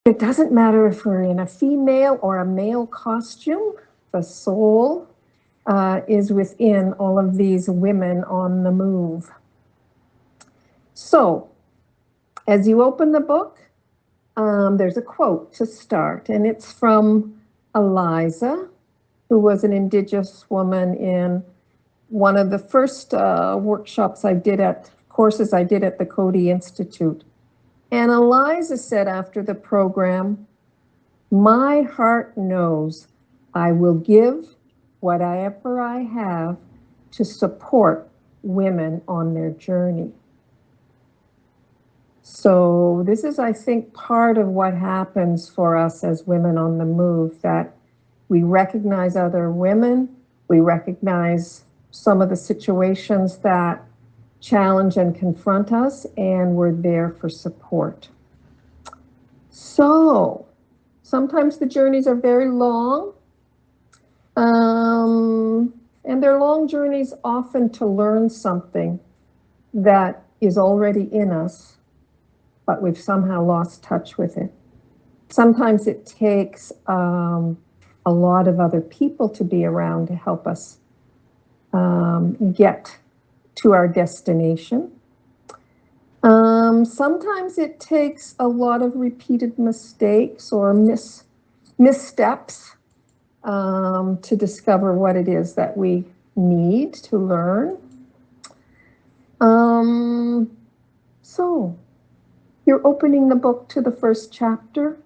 It doesn't matter if we're in a female or a male costume, the soul is within all of these women on the move. So, as you open the book, there's a quote to start, and it's from Eliza, who was an Indigenous woman in one of the first courses I did at the Coady Institute. And Eliza said after the program, "My heart knows I will give whatever I have to support women on their journey." So this is, I think, part of what happens for us as women on the move, that we recognize other women, we recognize some of the situations that challenge and confront us, and we're there for support. So sometimes the journeys are very long, and they're long journeys often to learn something that is already in us, but we've somehow lost touch with it. Sometimes it takes a lot of other people to be around to help us get to our destination. Sometimes it takes a lot of repeated mistakes or missteps to discover what it is that we need to learn. So you're opening the book to the first chapter,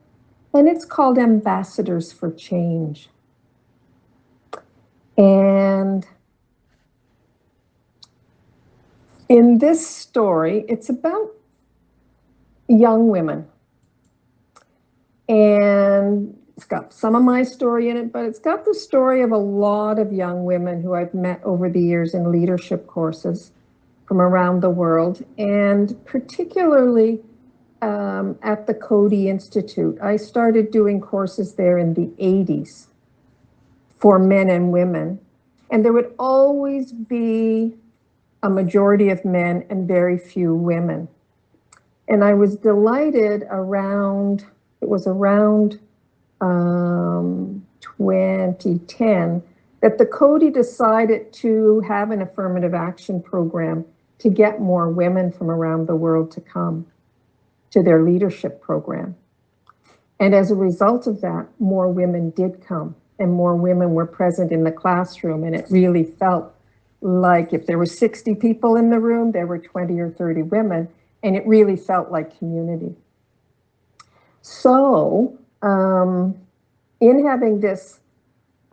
and it's called Ambassadors for Change. And in this story, it's about young women. And it's got some of my story in it, but it's got the story of a lot of young women who I've met over the years in leadership courses from around the world, and particularly at the Coady Institute. I started doing courses there in the 80s for men and women, and there would always be a majority of men and very few women. And I was delighted around 2010 that the Coady decided to have an affirmative action program to get more women from around the world to come to their leadership program. And as a result of that, more women did come, and more women were present in the classroom, and it really felt like if there were 60 people in the room, there were 20 or 30 women, and it really felt like community. So in having this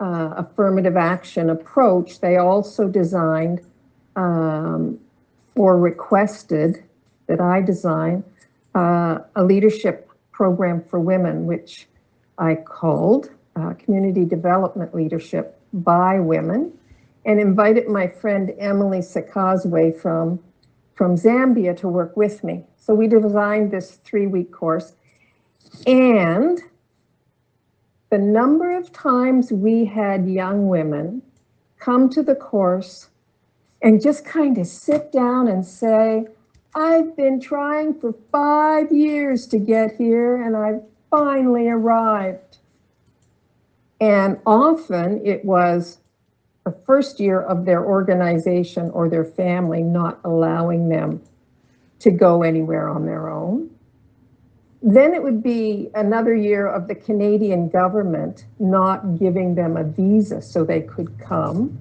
affirmative action approach, they also designed or requested that I design a leadership program for women, which I called Community Development Leadership by Women, and invited my friend Emily Sekazwe from Zambia to work with me. So we designed this 3-week course, and the number of times we had young women come to the course and just kind of sit down and say, "I've been trying for 5 years to get here, and I've finally arrived." And often it was the first year of their organization or their family not allowing them to go anywhere on their own. Then it would be another year of the Canadian government not giving them a visa so they could come.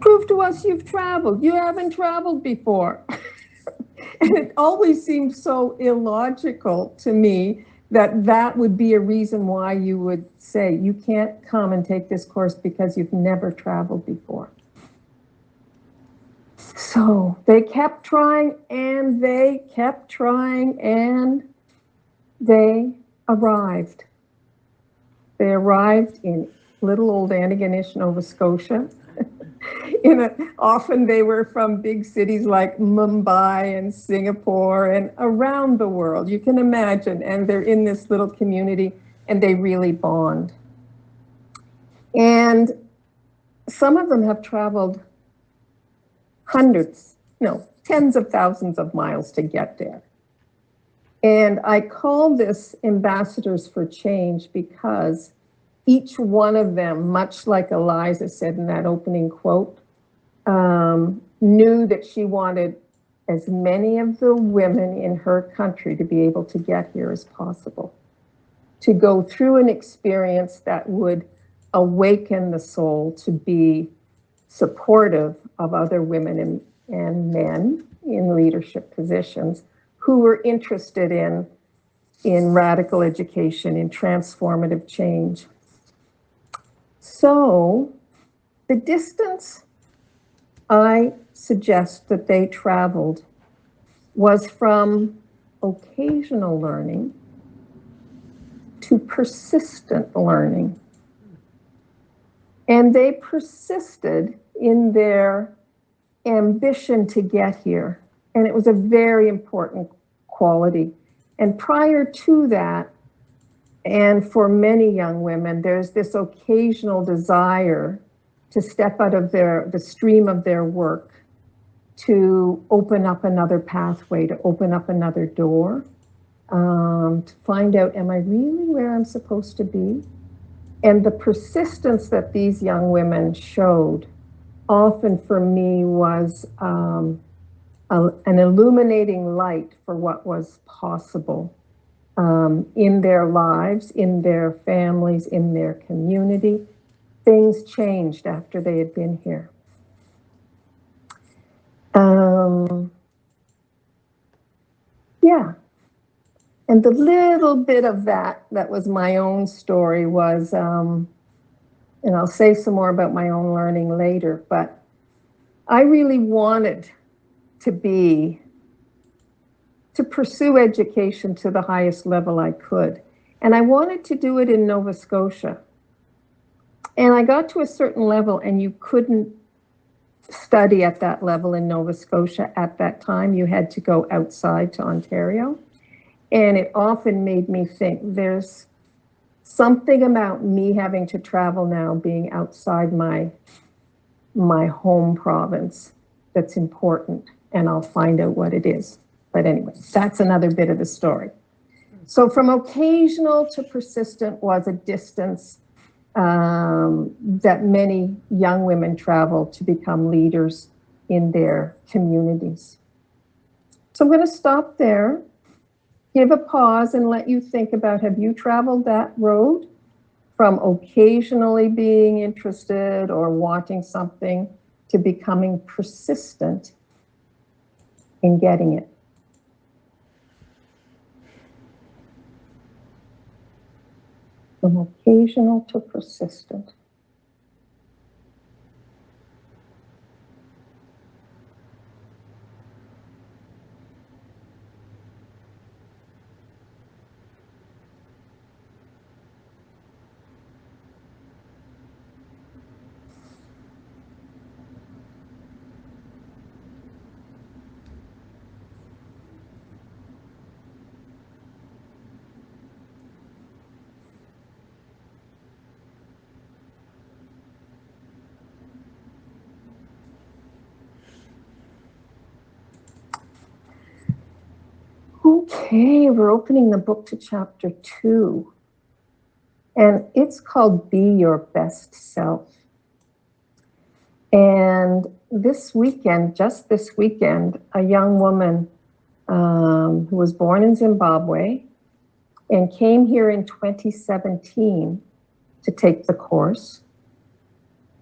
"Prove to us you've traveled. You haven't traveled before." And it always seemed so illogical to me that that would be a reason why you would say you can't come and take this course because you've never traveled before. So they kept trying, and they kept trying, and they arrived. They arrived in little old Antigonish, Nova Scotia. Often they were from big cities like Mumbai and Singapore and around the world, you can imagine, and they're in this little community, and they really bond. And some of them have traveled tens of thousands of miles to get there. And I call this Ambassadors for Change because each one of them, much like Eliza said in that opening quote, knew that she wanted as many of the women in her country to be able to get here as possible, to go through an experience that would awaken the soul to be supportive of other women and men in leadership positions who were interested in radical education, in transformative change. So the distance I suggest that they traveled was from occasional learning to persistent learning. And they persisted in their ambition to get here. And it was a very important quality. And prior to that, and for many young women, there's this occasional desire to step out of the stream of their work, to open up another pathway, to open up another door, to find out, am I really where I'm supposed to be? And the persistence that these young women showed often for me was an illuminating light for what was possible in their lives, in their families, in their community. Things changed after they had been here. Yeah. And the little bit of that was my own story was, and I'll say some more about my own learning later, but I really wanted to pursue education to the highest level I could. And I wanted to do it in Nova Scotia. And I got to a certain level and you couldn't study at that level in Nova Scotia at that time. You had to go outside to Ontario. And it often made me think there's something about me having to travel now, being outside my home province, that's important. And I'll find out what it is. But anyway, that's another bit of the story. So from occasional to persistent was a distance that many young women travel to become leaders in their communities. So I'm going to stop there, give a pause and let you think about, have you traveled that road from occasionally being interested or wanting something to becoming persistent in getting it? From occasional to persistent. Okay, we're opening the book to chapter 2, and it's called Be Your Best Self. And this weekend, just this weekend, a young woman who was born in Zimbabwe and came here in 2017 to take the course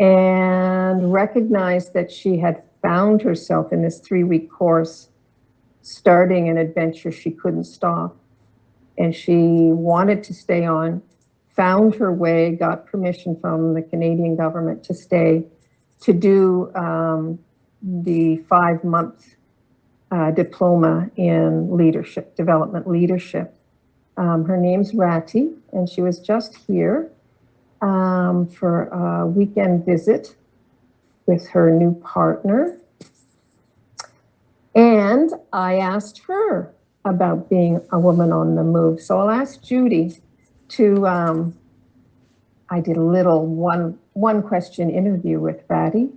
and recognized that she had found herself in this 3-week course starting an adventure she couldn't stop. And she wanted to stay on, found her way, got permission from the Canadian government to stay, to do the 5-month diploma in leadership, development leadership. Her name's Ratty, and she was just here for a weekend visit with her new partner. And I asked her about being a woman on the move. So I'll ask Judy to, I did a little one question interview with Ratty.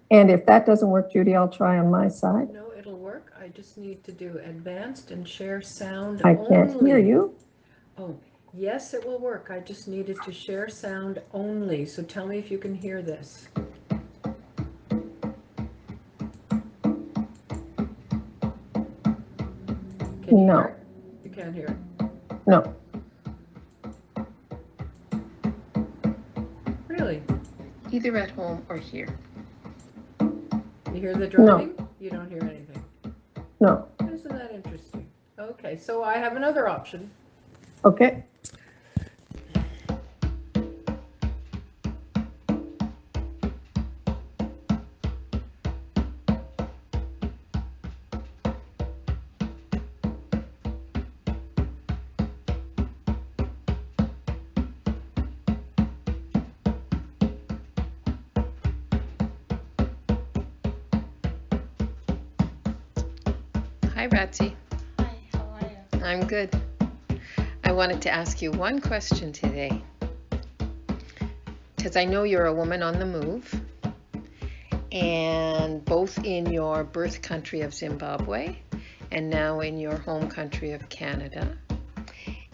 And if that doesn't work, Judy, I'll try on my side. No, it'll work. I I just need to do advanced and share sound I can't hear only. you. Oh, yes, it will work. I just needed to share sound only. So tell me if you can hear this. Can you hear No, it? You can't hear it. no, Really? Either at home or here. You hear the no, drumming? You don't hear anything. no. Isn't that interesting? Okay, so I have another option. Okay. Hi, Ratsy. Hi, how are you? I'm good. I wanted to ask you one question today. Because I know you're a woman on the move, and both in your birth country of Zimbabwe and now in your home country of Canada.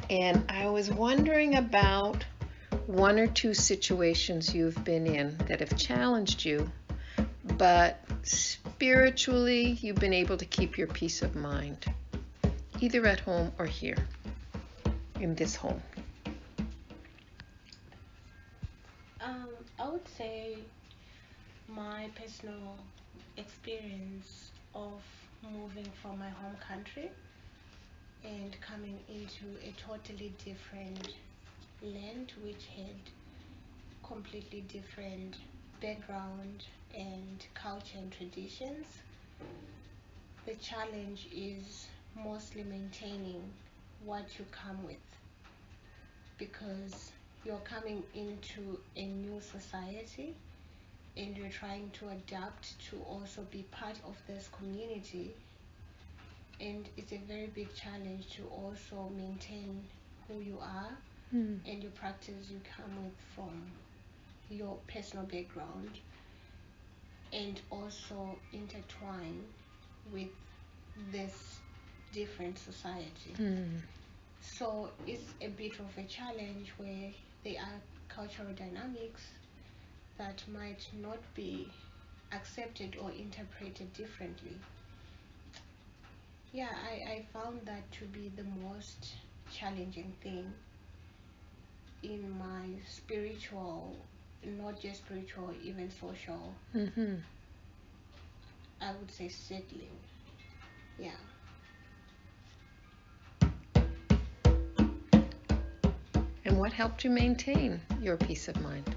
And I was wondering about one or two situations you've been in that have challenged you, but spiritually you've been able to keep your peace of mind, either at home or here, in this home. I would say my personal experience of moving from my home country and coming into a totally different land which had completely different background and culture and traditions. The challenge is mostly maintaining what you come with because you're coming into a new society and you're trying to adapt to also be part of this community, and it's a very big challenge to also maintain who you are and your practice you come with from your personal background and also intertwine with this different society. So it's a bit of a challenge where there are cultural dynamics that might not be accepted or interpreted differently. Yeah, I found that to be the most challenging thing in my spiritual, not just spiritual, even social, Mm-hmm. I would say settling. Yeah. And what helped you maintain your peace of mind?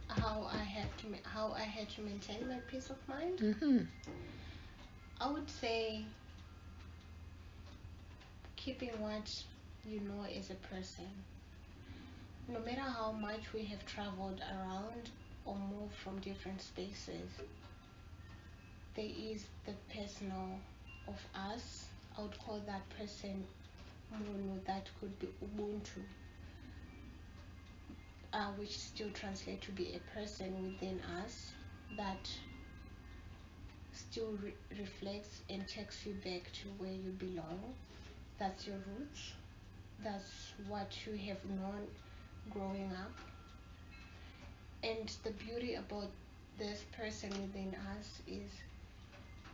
How I had to maintain my peace of mind. Mm-hmm. I would say keeping what you know as a person. No matter how much we have traveled around or moved from different spaces, there is the personal of us. I would call that person Munu, that could be Ubuntu, which still translates to be a person within us that still reflects and takes you back to where you belong. That's your roots. That's what you have known growing up. And the beauty about this person within us is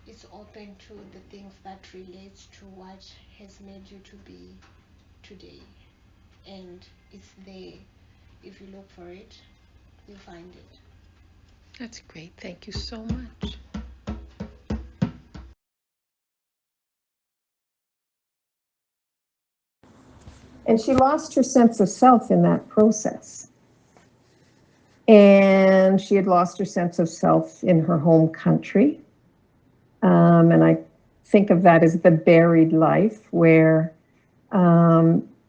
it's open to the things that relates to what has made you to be today. And it's there. If you look for it, you'll find it. That's great. Thank you so much. And she lost her sense of self in that process. And she had lost her sense of self in her home country. And I think of that as the buried life where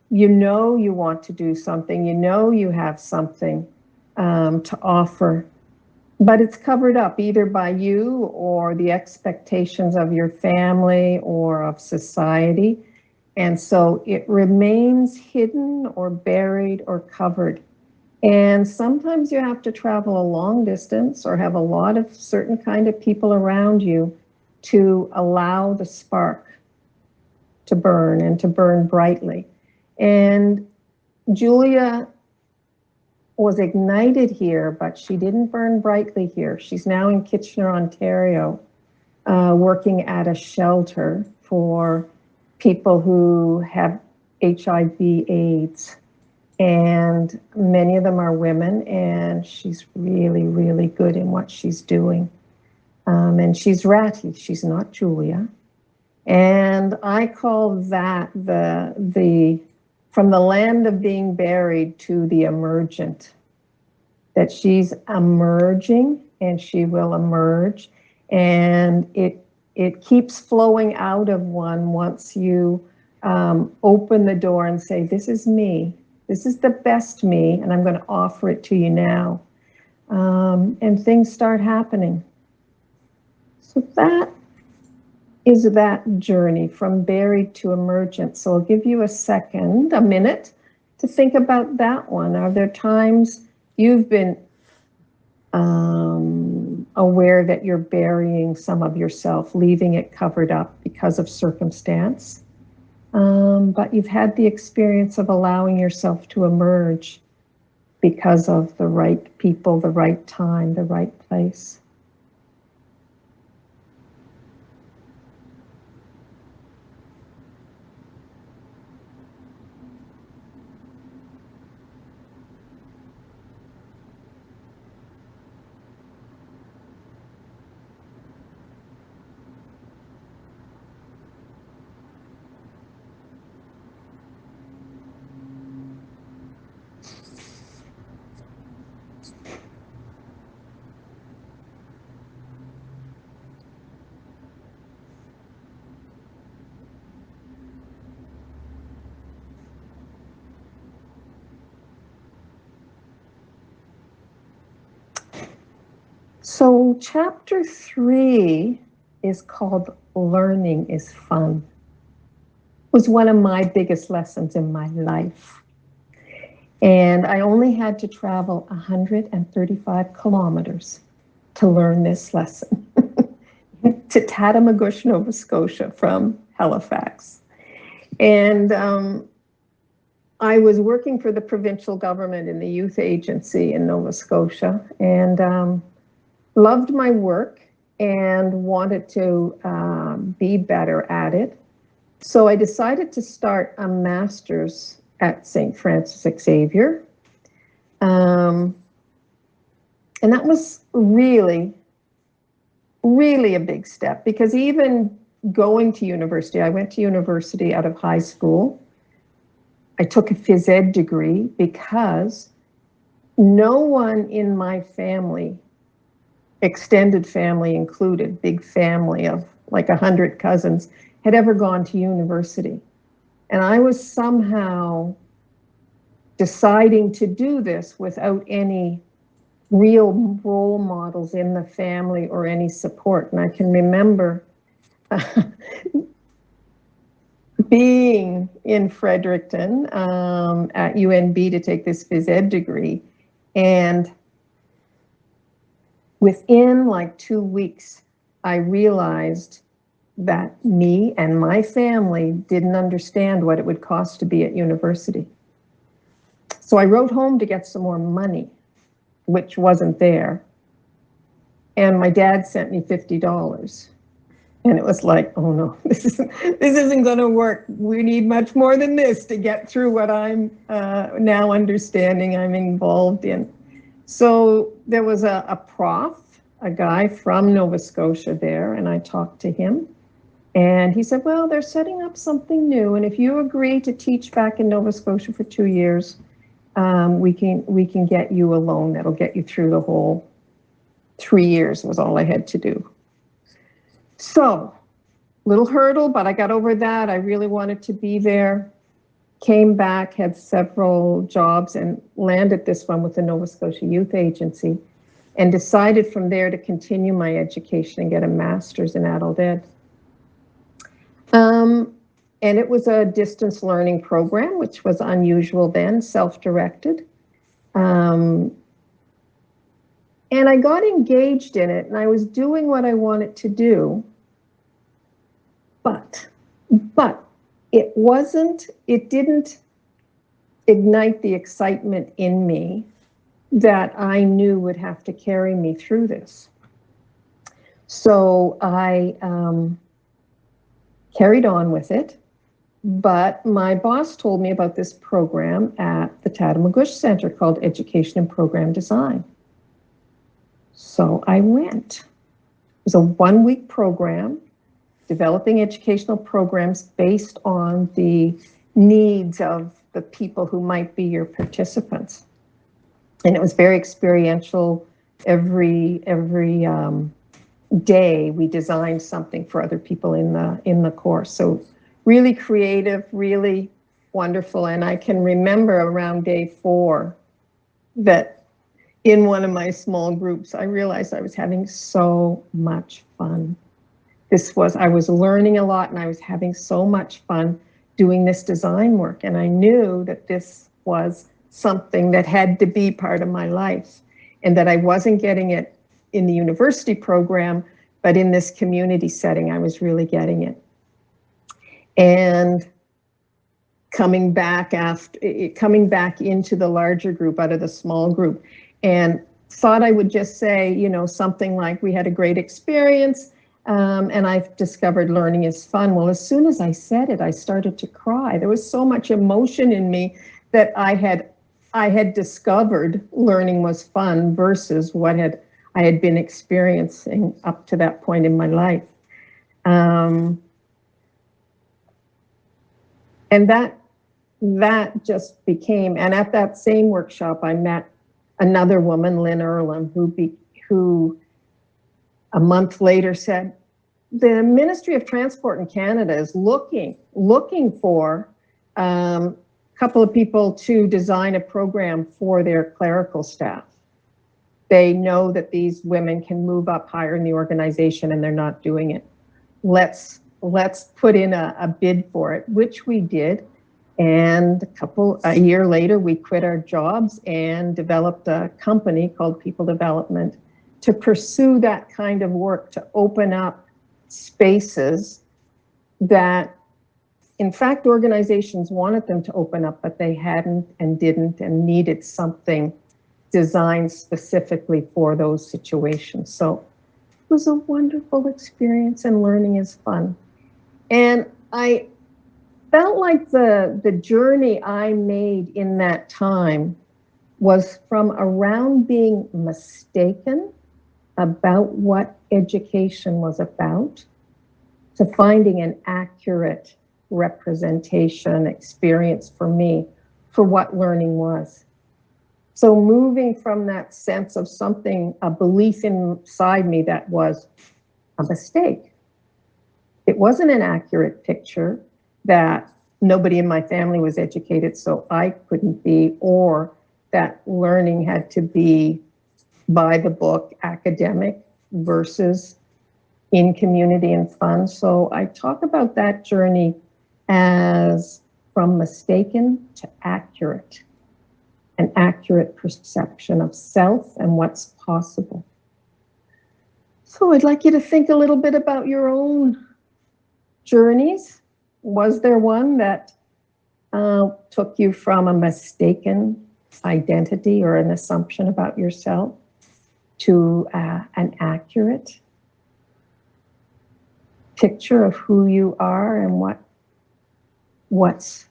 you know you want to do something, you know you have something to offer, but it's covered up either by you or the expectations of your family or of society. And so it remains hidden or buried or covered. And sometimes you have to travel a long distance or have a lot of certain kind of people around you to allow the spark to burn and to burn brightly. And Julia was ignited here, but she didn't burn brightly here. She's now in Kitchener, Ontario, working at a shelter for people who have HIV/AIDS. And many of them are women, and she's really, really good in what she's doing. And she's ratty, she's not Julia. And I call that the from the land of being buried to the emergent, that she's emerging and she will emerge. And it keeps flowing out of one once you open the door and say, this is me. This is the best me, and I'm going to offer it to you now. And things start happening. So that is that journey from buried to emergent. So I'll give you a minute to think about that one. Are there times you've been aware that you're burying some of yourself, leaving it covered up because of circumstance? But you've had the experience of allowing yourself to emerge because of the right people, the right time, the right place. So chapter 3 is called Learning is Fun. It was one of my biggest lessons in my life. And I only had to travel 135 kilometers to learn this lesson to Tatamagouche, Nova Scotia from Halifax. And I was working for the provincial government in the youth agency in Nova Scotia, and loved my work and wanted to be better at it. So I decided to start a master's at St. Francis Xavier. And that was really, really a big step, because even going to university, I went to university out of high school. I took a phys ed degree because no one in my family, extended family included, big family of like 100 cousins, had ever gone to university. And I was somehow deciding to do this without any real role models in the family or any support. And I can remember being in Fredericton at UNB to take this phys ed degree. And within like 2 weeks, I realized that me and my family didn't understand what it would cost to be at university. So I wrote home to get some more money, which wasn't there. And my dad sent me $50. And it was like, oh no, this isn't going to work. We need much more than this to get through what I'm now understanding I'm involved in. So there was a prof, a guy from Nova Scotia there, and I talked to him. And he said, well, they're setting up something new. And if you agree to teach back in Nova Scotia for 2 years, we can get you a loan that'll get you through the whole 3 years was all I had to do. So, little hurdle, but I got over that. I really wanted to be there. Came back, had several jobs, and landed this one with the Nova Scotia Youth Agency, and decided from there to continue my education and get a master's in adult ed. And it was a distance learning program, which was unusual then, self-directed. And I got engaged in it, and I was doing what I wanted to do, but it didn't ignite the excitement in me that I knew would have to carry me through this. So I carried on with it, but my boss told me about this program at the Tatamagouche Center called Education and Program Design. So I went. It was a 1-week program, developing educational programs based on the needs of the people who might be your participants. And it was very experiential. Every day we designed something for other people in the course. So really creative, really wonderful. And I can remember around day 4 that in one of my small groups, I realized I was having so much fun. I was learning a lot, and I was having so much fun doing this design work. And I knew that this was something that had to be part of my life, and that I wasn't getting it in the university program, but in this community setting, I was really getting it. And coming back into the larger group out of the small group, and thought I would just say, something like, we had a great experience, and I've discovered learning is fun. Well, as soon as I said it, I started to cry. There was so much emotion in me that I had discovered learning was fun versus what I had been experiencing up to that point in my life. And that just became, and at that same workshop, I met another woman, Lynn Earlham, who a month later said, the Ministry of Transport in Canada is looking for a couple of people to design a program for their clerical staff. They know that these women can move up higher in the organization, and they're not doing it. Let's put in a bid for it, which we did. And a year later, we quit our jobs and developed a company called People Development to pursue that kind of work, to open up spaces that, in fact, organizations wanted them to open up, but they hadn't and didn't, and needed something designed specifically for those situations. So it was a wonderful experience, and learning is fun. And I felt like the journey I made in that time was from around being mistaken about what education was about to finding an accurate representation experience for me for what learning was. So moving from that sense of something, a belief inside me that was a mistake. It wasn't an accurate picture, that nobody in my family was educated, so I couldn't be, or that learning had to be by the book, academic versus in community and fun. So I talk about that journey as from mistaken to accurate, an accurate perception of self and what's possible. So I'd like you to think a little bit about your own journeys. Was there one that took you from a mistaken identity or an assumption about yourself to an accurate picture of who you are and what's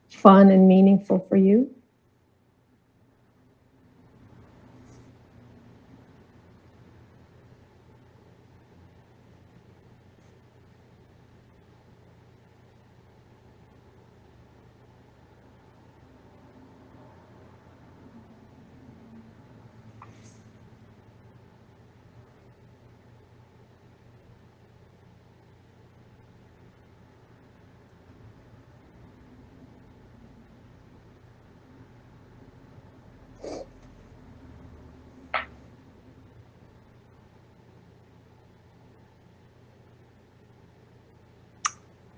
fun and meaningful for you?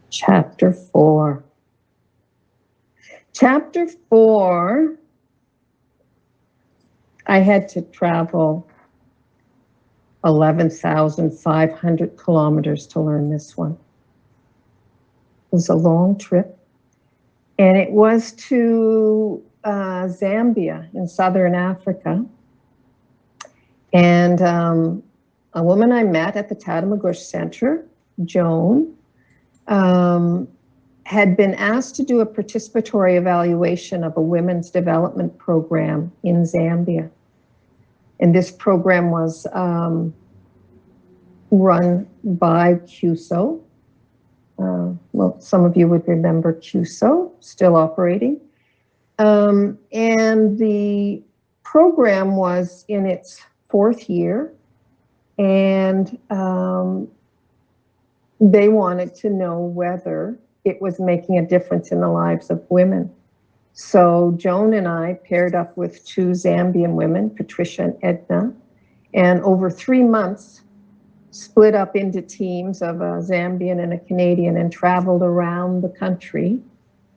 Chapter 4. Chapter 4 I had to travel 11,500 kilometers to learn this one. It was a long trip. And it was to Zambia in southern Africa. And a woman I met at the Tadamagush Center, Joan, had been asked to do a participatory evaluation of a women's development program in Zambia. And this program was run by CUSO. Well, some of you would remember CUSO, still operating. And the program was in its 4th year, and they wanted to know whether it was making a difference in the lives of women. So Joan and I paired up with 2 Zambian women, Patricia and Edna, and over 3 months split up into teams of a Zambian and a Canadian and traveled around the country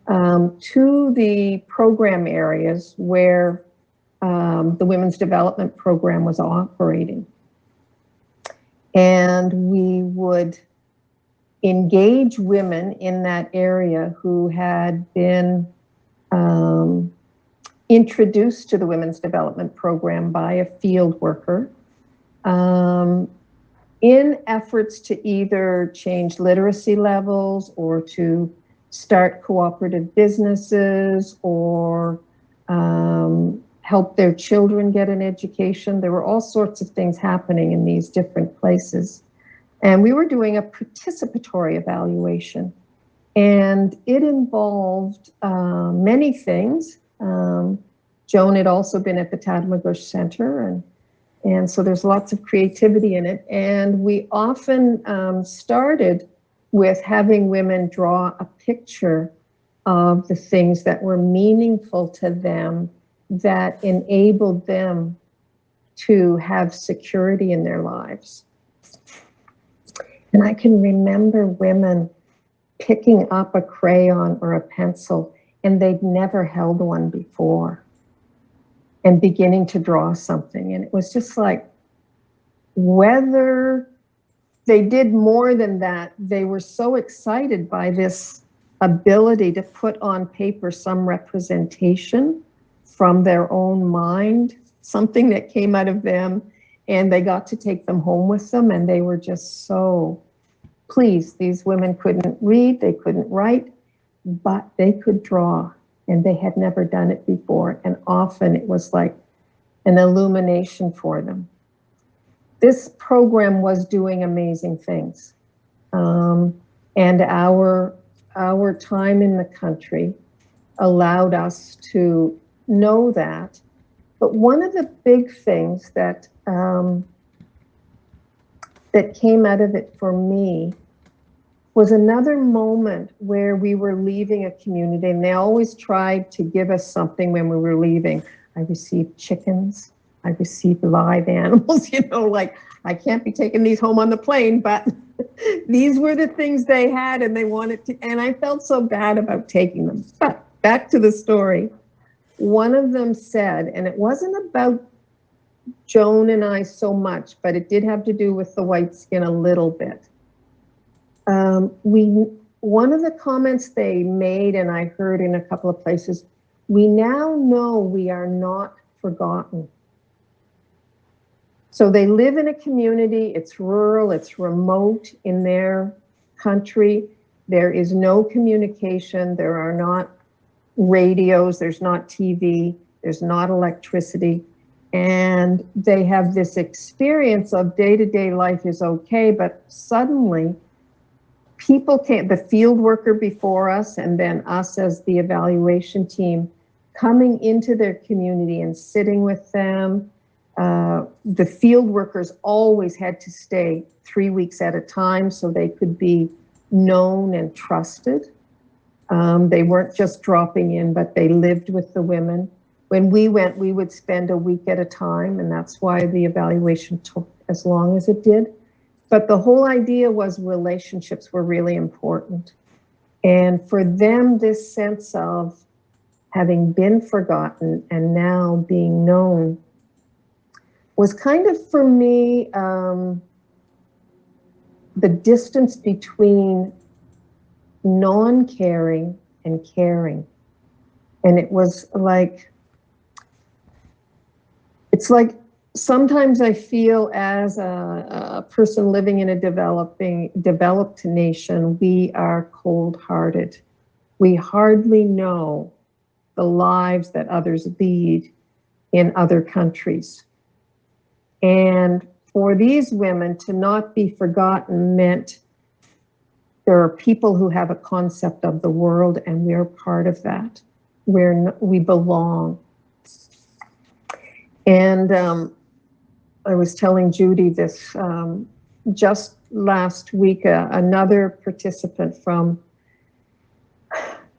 to the program areas where the Women's Development Program was operating. And we would engage women in that area who had been introduced to the Women's Development Program by a field worker in efforts to either change literacy levels or to start cooperative businesses or help their children get an education. There were all sorts of things happening in these different places. And we were doing a participatory evaluation. And it involved many things. Joan had also been at the Tadamagush Center, and so there's lots of creativity in it. And we often started with having women draw a picture of the things that were meaningful to them that enabled them to have security in their lives. And I can remember women picking up a crayon or a pencil, and they'd never held one before, and beginning to draw something. And it was just like, whether they did more than that, they were so excited by this ability to put on paper some representation from their own mind, something that came out of them, and they got to take them home with them, and they were just so pleased. These women couldn't read, they couldn't write, but they could draw, and they had never done it before, and often it was like an illumination for them. This program was doing amazing things, and our time in the country allowed us to know that. But one of the big things that that came out of it for me was another moment where we were leaving a community, and they always tried to give us something when we were leaving. I received chickens, I received live animals, you know, like I can't be taking these home on the plane, but these were the things they had and they wanted to, and I felt so bad about taking them. But back to the story. One of them said, and it wasn't about Joan and I so much, but it did have to do with the white skin a little bit. One of the comments they made, and I heard in a couple of places, we now know we are not forgotten. So they live in a community, it's rural, it's remote in their country. There is no communication, there are not radios, there's not TV, there's not electricity. And they have this experience of day-to-day life is okay, but suddenly people came, the field worker before us and then us as the evaluation team, coming into their community and sitting with them. The field workers always had to stay 3 weeks at a time so they could be known and trusted. They weren't just dropping in, but they lived with the women. When we went, we would spend a week at a time, and that's why the evaluation took as long as it did. But the whole idea was relationships were really important. And for them, this sense of having been forgotten and now being known was kind of for me the distance between non-caring and caring. And it was like, it's like sometimes I feel as a person living in a developed nation, we are cold-hearted. We hardly know the lives that others lead in other countries. And for these women to not be forgotten meant there are people who have a concept of the world, and we're part of that, where we belong. And I was telling Judy this just last week, another participant from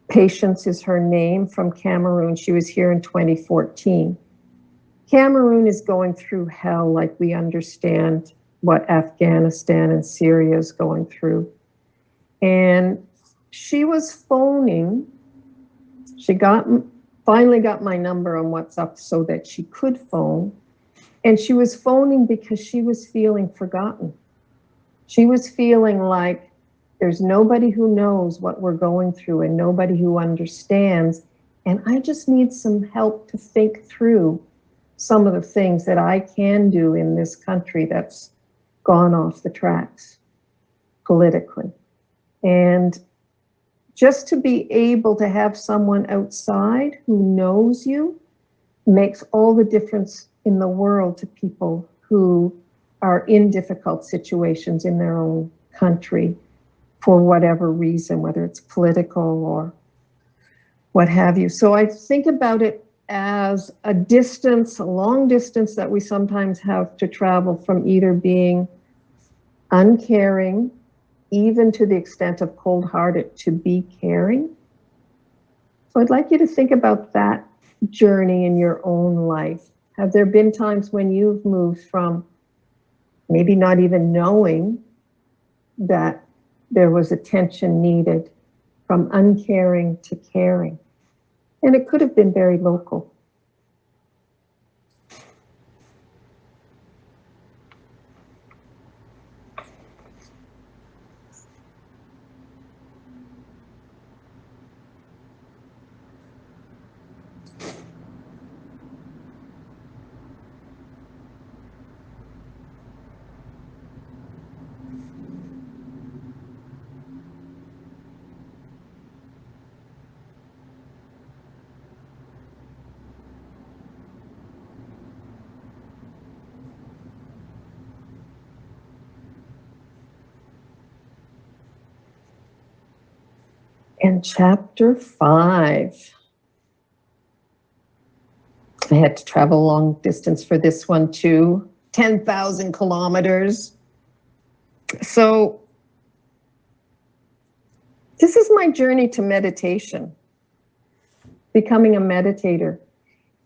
Patience is her name, from Cameroon. She was here in 2014. Cameroon is going through hell like we understand what Afghanistan and Syria is going through. And she was phoning. She finally got my number on WhatsApp so that she could phone. And she was phoning because she was feeling forgotten. She was feeling like there's nobody who knows what we're going through and nobody who understands. And I just need some help to think through some of the things that I can do in this country that's gone off the tracks politically. And just to be able to have someone outside who knows you makes all the difference in the world to people who are in difficult situations in their own country for whatever reason, whether it's political or what have you. So I think about it as a distance, a long distance that we sometimes have to travel from either being uncaring, even to the extent of cold-hearted, to be caring. So I'd like you to think about that journey in your own life. Have there been times when you've moved from maybe not even knowing that there was attention needed, from uncaring to caring? And it could have been very local. And chapter 5. I had to travel long distance for this one too, 10,000 kilometers. So this is my journey to meditation, becoming a meditator.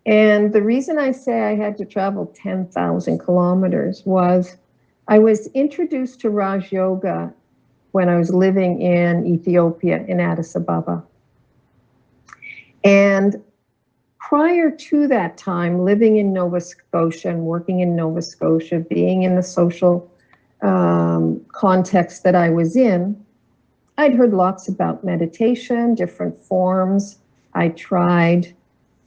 And the reason I say I had to travel 10,000 kilometers was I was introduced to Raj Yoga when I was living in Ethiopia, in Addis Ababa. And prior to that time, living in Nova Scotia and working in Nova Scotia, being in the social context that I was in, I'd heard lots about meditation, different forms. I tried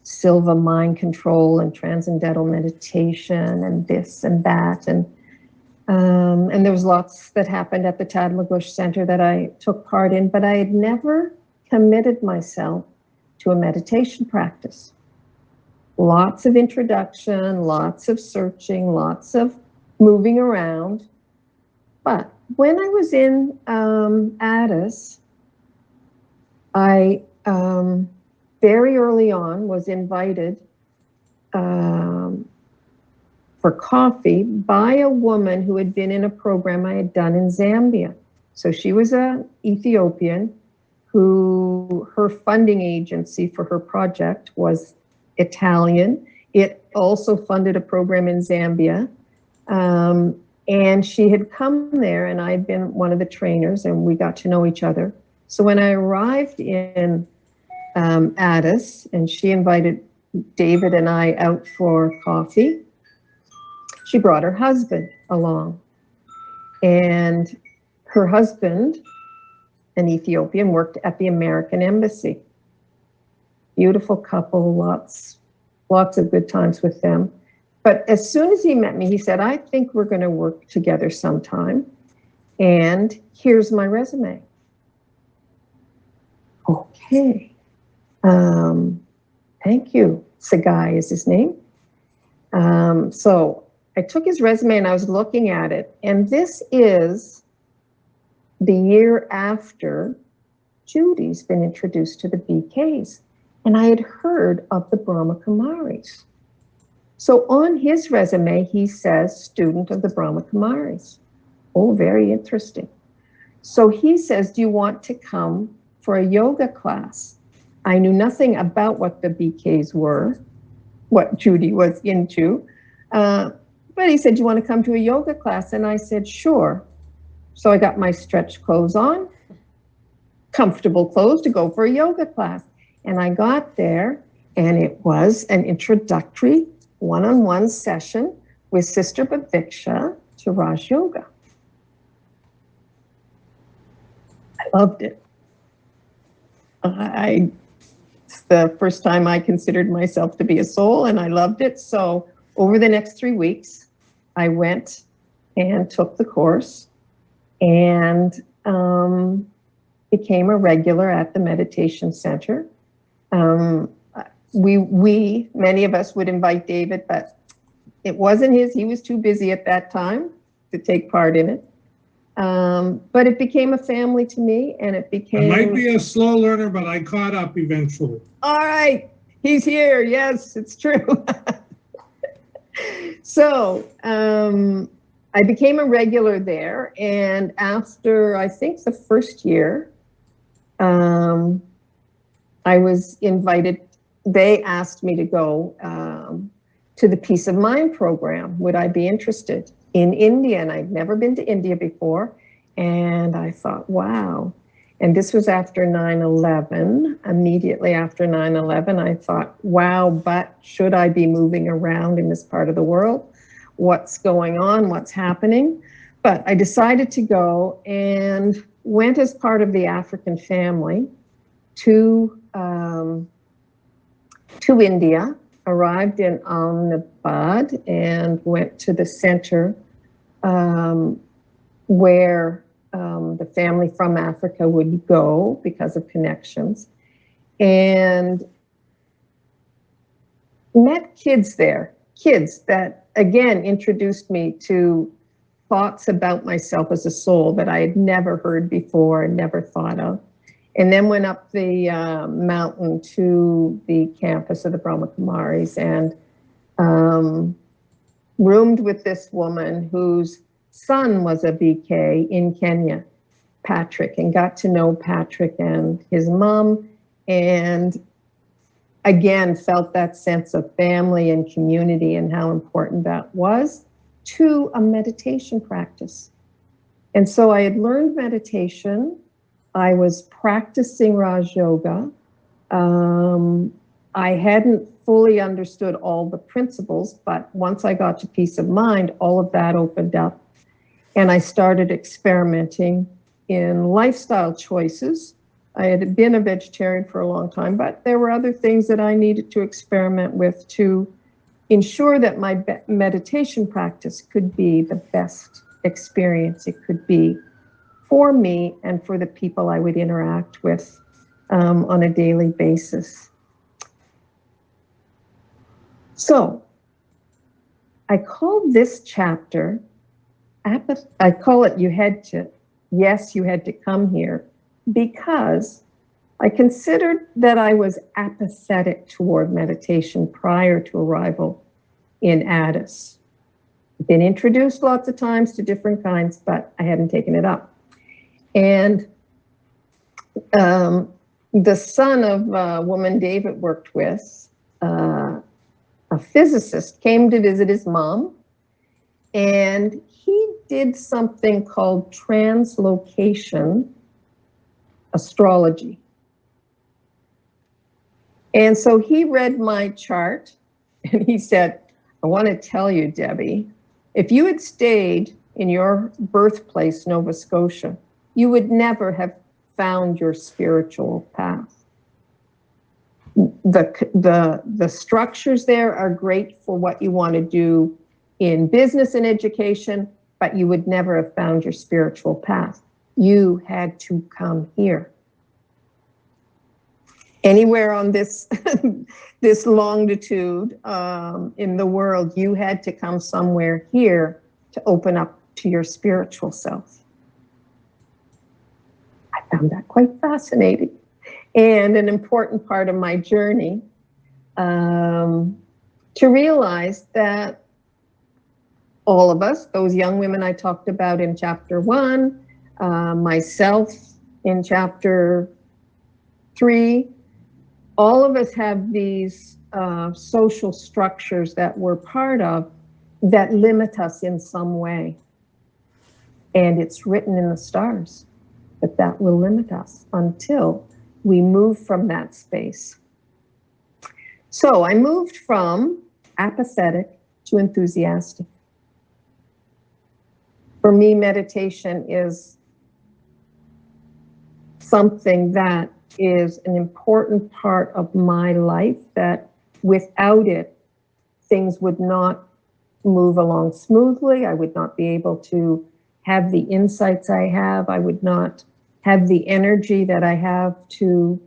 Silva mind control and transcendental meditation and this and that. And there was lots that happened at the Tadlagush Center that I took part in, but I had never committed myself to a meditation practice. Lots of introduction, lots of searching, lots of moving around. But when I was in Addis, I very early on was invited for coffee by a woman who had been in a program I had done in Zambia. So she was an Ethiopian who, her funding agency for her project was Italian. It also funded a program in Zambia. And she had come there and I'd been one of the trainers and we got to know each other. So when I arrived in Addis and she invited David and I out for coffee, she brought her husband along. And her husband, an Ethiopian, worked at the American Embassy. Beautiful couple, lots of good times with them. But as soon as he met me, he said, I think we're going to work together sometime. And here's my resume. Okay. Thank you. Sagai is his name. So I took his resume and I was looking at it. And this is the year after Judy's been introduced to the BKs. And I had heard of the Brahma Kumaris. So on his resume, he says, student of the Brahma Kumaris. Oh, very interesting. So he says, do you want to come for a yoga class? I knew nothing about what the BKs were, what Judy was into. But he said, do you want to come to a yoga class? And I said, sure. So I got my stretch clothes on, comfortable clothes to go for a yoga class. And I got there, and it was an introductory one-on-one session with Sister Bhaviksha to Raj Yoga. I loved it. It's the first time I considered myself to be a soul, and I loved it. So over the next 3 weeks, I went and took the course and became a regular at the meditation center. Many of us would invite David, but it wasn't he was too busy at that time to take part in it. But it became a family to me, and it became... I might be a slow learner, but I caught up eventually. All right, he's here. Yes, it's true. So I became a regular there, and after, I think, the first year, I was invited. They asked me to go to the Peace of Mind program. Would I be interested? In India, and I'd never been to India before. And I thought, wow. And this was after 9/11. Immediately after 9/11, I thought, wow, but should I be moving around in this part of the world? What's going on? What's happening? But I decided to go and went as part of the African family to India, arrived in Ahmedabad, and went to the center where the family from Africa would go because of connections, and met kids there, kids that again introduced me to thoughts about myself as a soul that I had never heard before and never thought of. And then went up the mountain to the campus of the Brahma Kumaris and roomed with this woman whose son was a BK in Kenya, Patrick, and got to know Patrick and his mom, and again felt that sense of family and community and how important that was to a meditation practice. And so I had learned meditation. I was practicing Raj Yoga. I hadn't fully understood all the principles, but once I got to Peace of Mind, all of that opened up. And I started experimenting in lifestyle choices. I had been a vegetarian for a long time, but there were other things that I needed to experiment with to ensure that my meditation practice could be the best experience it could be for me and for the people I would interact with on a daily basis. So I call this chapter, I call it You Had to Come Here, because I considered that I was apathetic toward meditation prior to arrival in Addis. Been introduced lots of times to different kinds, but I hadn't taken it up. And the son of a woman David worked with, a physicist, came to visit his mom, and he did something called Translocation Astrology. And so he read my chart, and he said, I want to tell you, Debbie, If you had stayed in your birthplace, Nova Scotia, you would never have found your spiritual path. The structures there are great for what you want to do in business and education, but you would never have found your spiritual path. You had to come here. Anywhere on this this longitude in the world, you had to come somewhere here to open up to your spiritual self. I found that quite fascinating and an important part of my journey, to realize that all of us, those young women I talked about in chapter 1, myself in chapter 3, all of us have these social structures that we're part of that limit us in some way. And it's written in the stars that that will limit us until we move from that space. So I moved from apathetic to enthusiastic. For me, meditation is something that is an important part of my life, that without it, things would not move along smoothly. I would not be able to have the insights I have. I would not have the energy that I have to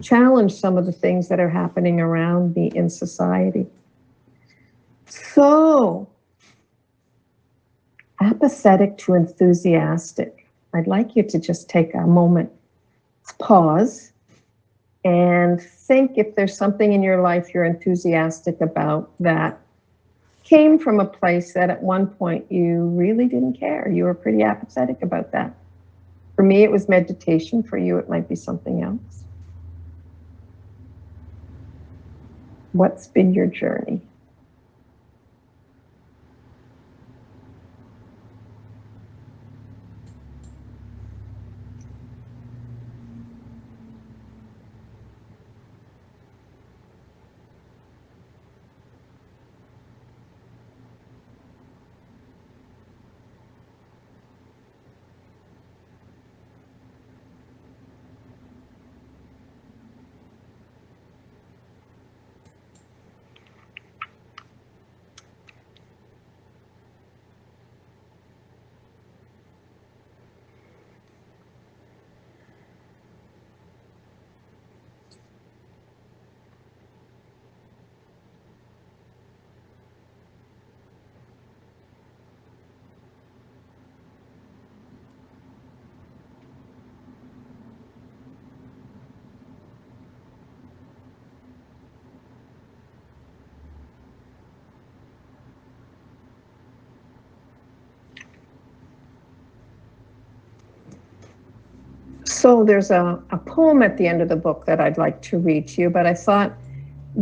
challenge some of the things that are happening around me in society. So, apathetic to enthusiastic. I'd like you to just take a moment, pause, and think if there's something in your life you're enthusiastic about that came from a place that at one point you really didn't care. You were pretty apathetic about that. For me, it was meditation. For you, it might be something else. What's been your journey? So there's a poem at the end of the book that I'd like to read to you, but I thought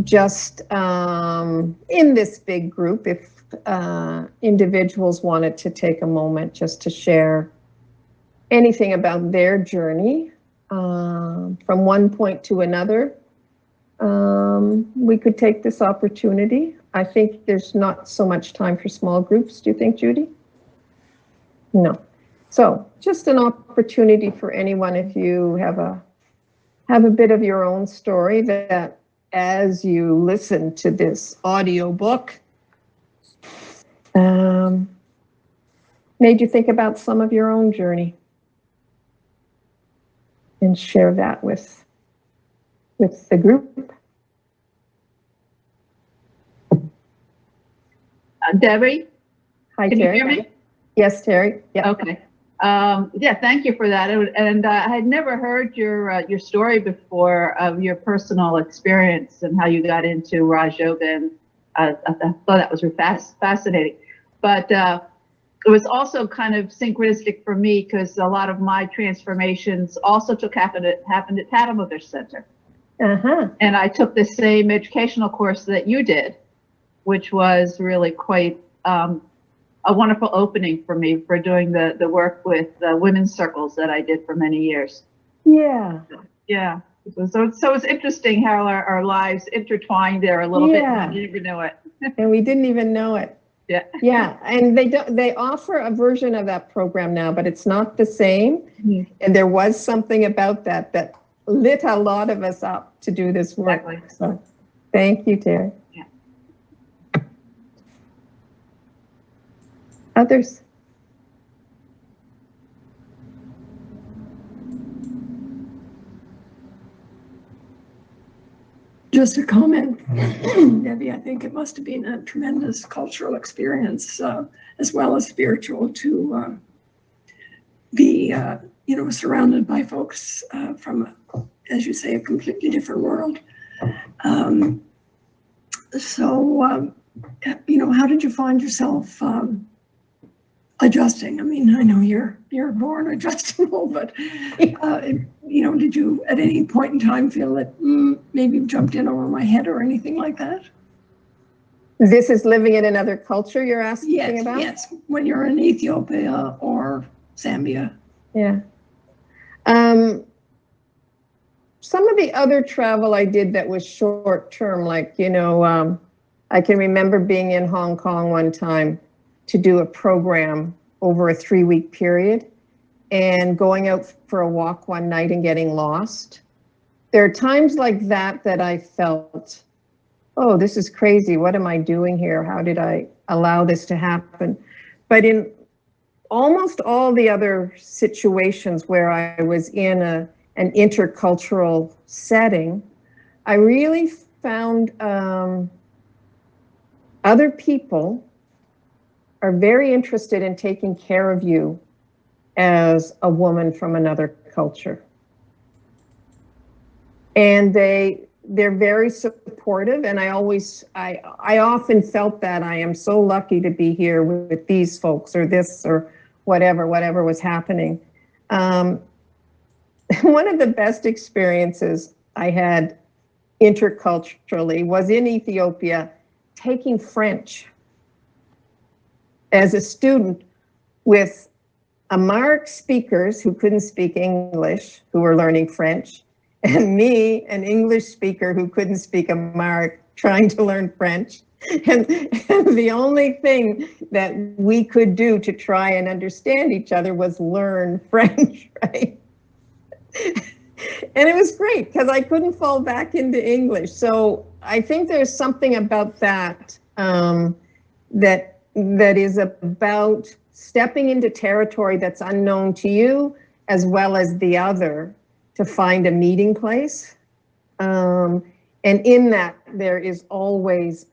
just in this big group, if individuals wanted to take a moment just to share anything about their journey from one point to another, we could take this opportunity. I think there's not so much time for small groups. Do you think, Judy? No. So just an opportunity for anyone, if you have a bit of your own story that as you listen to this audio book, made you think about some of your own journey, and share that with the group. Debbie? Hi, Can Terry. you hear me? Yes, Terry. Yeah. Okay. Yeah, thank you for that. And I had never heard your story before of your personal experience and how you got into Raj Yoga, and I thought that was fascinating. But it was also kind of synchronistic for me because a lot of my transformations also happened at Tatamougar Center. Uh-huh. And I took the same educational course that you did, which was really quite a wonderful opening for me for doing the work with the women's circles that I did for many years. Yeah. Yeah. So it's interesting how our lives intertwined there a little bit, and I didn't even know it. And we didn't even know it. Yeah. Yeah, and they offer a version of that program now, but it's not the same. Mhm. And there was something about that lit a lot of us up to do this work. Exactly. So thank you, Terry. Yeah. Others? Just a comment, Debbie, I think it must have been a tremendous cultural experience, as well as spiritual, to be, surrounded by folks from, as you say, a completely different world. How did you find yourself adjusting? I mean, I know you're born adjustable, but did you at any point in time feel that maybe you jumped in over my head or anything like that? This is living in another culture you're asking about? Yes, when you're in Ethiopia or Zambia. Yeah. Some of the other travel I did that was short term, like, I can remember being in Hong Kong one time to do a program over a 3-week period and going out for a walk one night and getting lost. There are times like that that I felt, oh, this is crazy. What am I doing here? How did I allow this to happen? But in almost all the other situations where I was in an intercultural setting, I really found other people are very interested in taking care of you as a woman from another culture. And they're very supportive, and I often felt that I am so lucky to be here with these folks or this or whatever was happening. One of the best experiences I had interculturally was in Ethiopia, taking French as a student with Amharic speakers who couldn't speak English, who were learning French, and me, an English speaker who couldn't speak Amharic, trying to learn French. And the only thing that we could do to try and understand each other was learn French, right? And it was great because I couldn't fall back into English. So I think there's something about that that is about stepping into territory that's unknown to you as well as the other to find a meeting place. And in that, there is always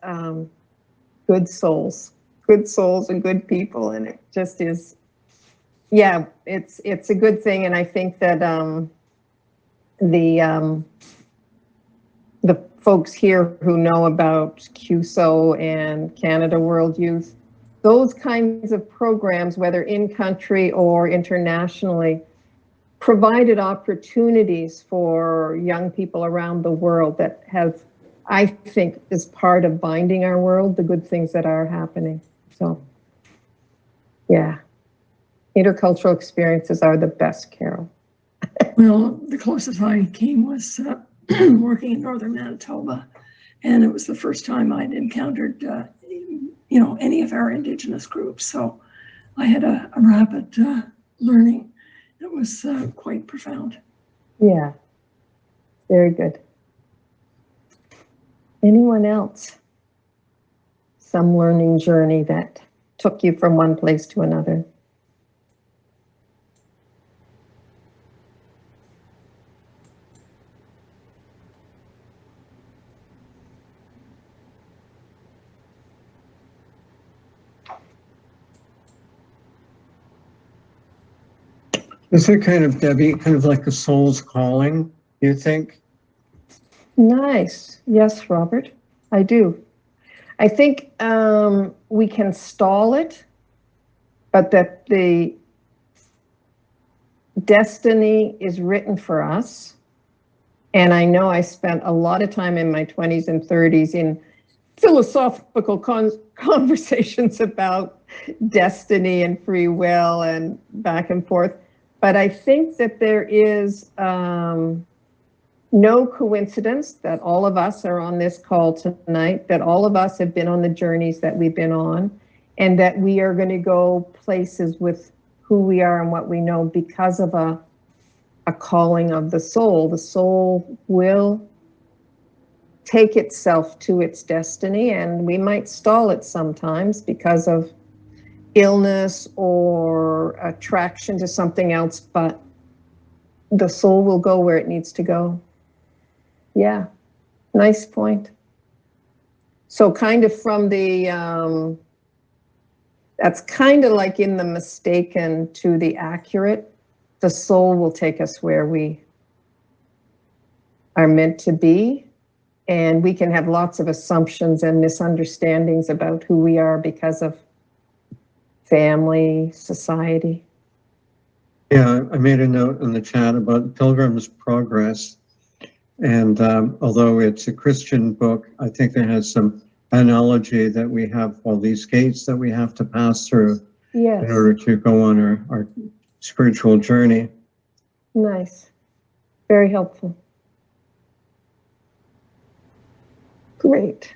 good souls and good people. And it just is, yeah, it's a good thing. And I think that the folks here who know about QSO and Canada World Youth, those kinds of programs, whether in country or internationally, provided opportunities for young people around the world that have, I think, is part of binding our world, the good things that are happening. So, yeah, intercultural experiences are the best, Carol. Well, the closest I came was working in northern Manitoba, and it was the first time I'd encountered, any of our Indigenous groups. So I had a rapid learning. It was quite profound. Yeah, very good. Anyone else? Some learning journey that took you from one place to another? Is it kind of, Debbie, kind of like a soul's calling, you think? Nice. Yes, Robert, I do. I think we can stall it, but that the destiny is written for us. And I know I spent a lot of time in my 20s and 30s in philosophical conversations about destiny and free will and back and forth. But I think that there is no coincidence that all of us are on this call tonight, that all of us have been on the journeys that we've been on. and that we are going to go places with who we are and what we know because of a calling of the soul. The soul will take itself to its destiny, and we might stall it sometimes because of illness or attraction to something else, but the soul will go where it needs to go. Yeah, nice point. So kind of from the, that's kind of like in the mistaken to the accurate, the soul will take us where we are meant to be. And we can have lots of assumptions and misunderstandings about who we are because of family, society. Yeah, I made a note in the chat about Pilgrim's Progress. And although it's a Christian book, I think it has some analogy that we have all these gates that we have to pass through in order to go on our spiritual journey. Nice. Very helpful. Great.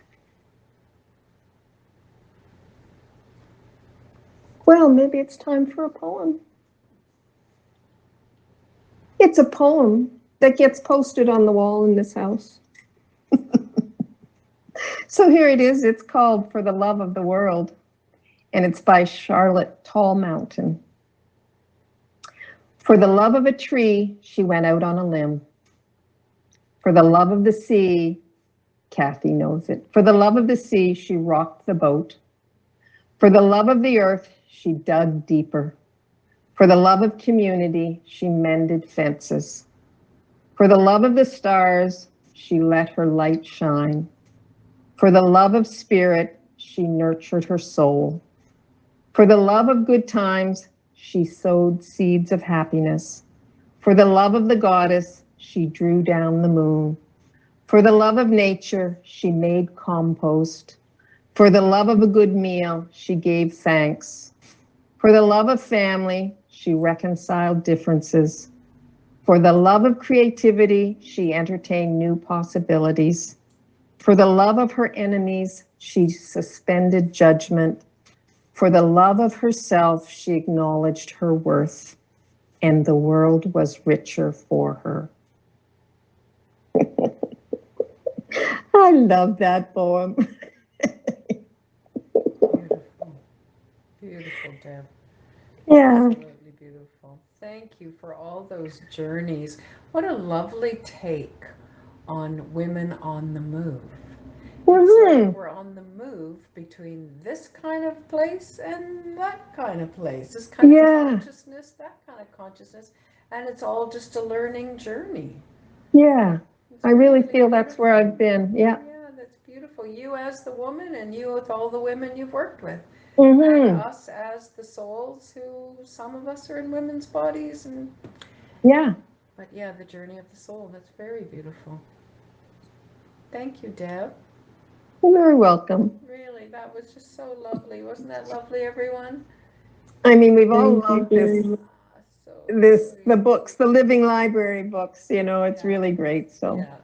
Well, maybe it's time for a poem. It's a poem that gets posted on the wall in this house. So here it is. It's called For the Love of the World, and it's by Charlotte Tall Mountain. For the love of a tree, she went out on a limb. For the love of the sea, Kathy knows it. For the love of the sea, she rocked the boat. For the love of the earth, she dug deeper. For the love of community, she mended fences. For the love of the stars, she let her light shine. For the love of spirit, she nurtured her soul. For the love of good times, she sowed seeds of happiness. For the love of the goddess, she drew down the moon. For the love of nature, she made compost. For the love of a good meal, she gave thanks. For the love of family, she reconciled differences. For the love of creativity, she entertained new possibilities. For the love of her enemies, she suspended judgment. For the love of herself, she acknowledged her worth, and the world was richer for her. I love that poem. Beautiful. Beautiful, Deb. Yeah. Absolutely beautiful. Thank you for all those journeys. What a lovely take on women on the move. It's like we're on the move between this kind of place and that kind of place, this kind of consciousness, that kind of consciousness, and it's all just a learning journey. Yeah, It's I really really feel that's where I've been. Yeah. Yeah, that's beautiful. You as the woman, and you with all the women you've worked with. Mm-hmm. And us as the souls who, some of us are in women's bodies, and yeah. But yeah, the journey of the soul, that's very beautiful. Thank you, Deb. You're very welcome. Really, that was just so lovely. Wasn't that lovely, everyone? I mean, we've all loved So the books, the living library books, you know, it's really great. So. Yeah.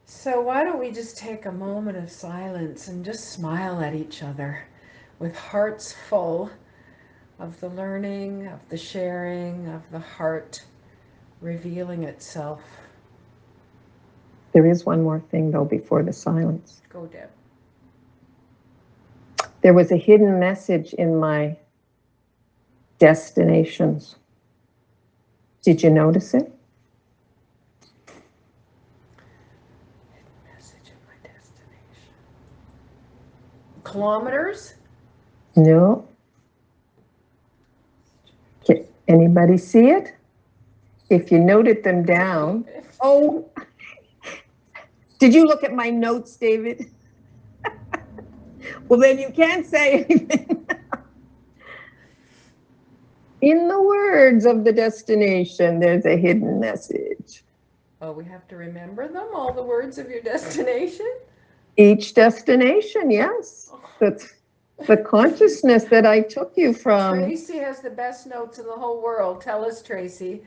So why don't we just take a moment of silence and just smile at each other with hearts full of the learning, of the sharing, of the heart revealing itself. There is one more thing, though, before the silence. Go, Deb. There was a hidden message in my destinations. Did you notice it? Hidden message in my destination. Kilometers? No. Can anybody see it? If you noted them down. Oh, did you look at my notes, David? Well, then you can't say anything. In the words of the destination, there's a hidden message. Oh, we have to remember them, all the words of your destination? Each destination, yes. That's the consciousness that I took you from. Tracy has the best notes in the whole world. Tell us, Tracy.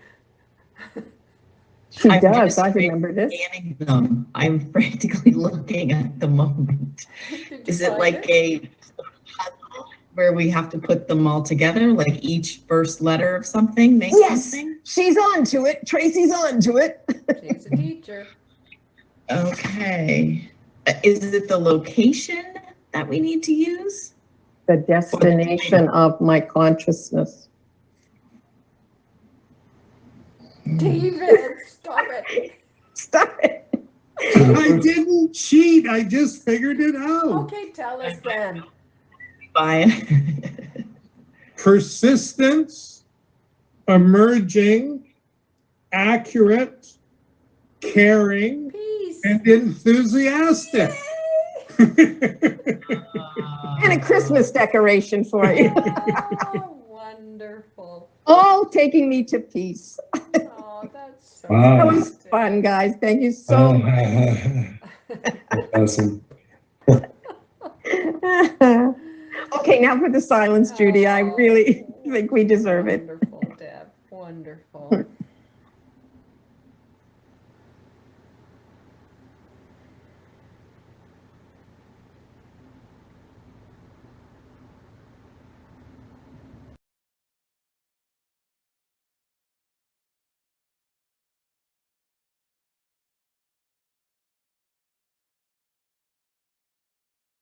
She does. I remember this. I'm frantically looking at the moment. Is it like a puzzle where we have to put them all together, like each first letter of something makes something? She's on to it. Tracy's on to it. She's a teacher. Okay. Is it the location that we need to use? The destination of my consciousness. David, stop it. Stop it. I didn't cheat. I just figured it out. Okay, tell us then. Fine. Persistence, emerging, accurate, caring, Peace. and enthusiastic. And a Christmas decoration for you. Oh, wonderful. All taking me to peace. Oh, that's so That was fantastic. fun, guys. Thank you so much. Awesome. Okay, now for the silence, Judy. I really think we deserve it. Wonderful, Deb. Wonderful.